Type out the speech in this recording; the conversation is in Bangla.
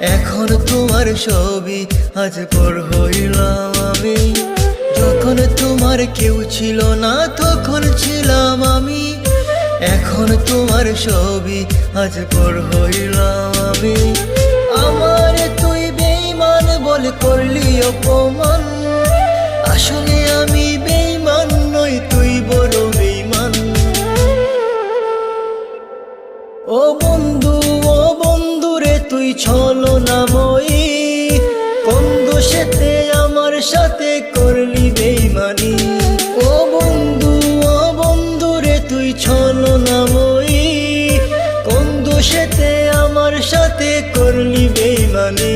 এখন তোমার ছবি আজ পর হইলাম আমি। যখন তোমার কেউ ছিল না তখন ছিলাম আমি। এখন তোমার ছবি আজ পর হইলাম আমি। আমার তুই বেঈমান বলে করলি অপমান, আসলে আমি বেঈমান নই, তুই বড় বেঈমান। ও বন্ধু রে তুই ছলনাময়ী, কোন দোষেতে আমার সাথে করলি বেঈমানি। ও বন্ধু রে তুই ছলনাময়ী, কোন দোষেতে আমার সাথে করলি বেঈমানি।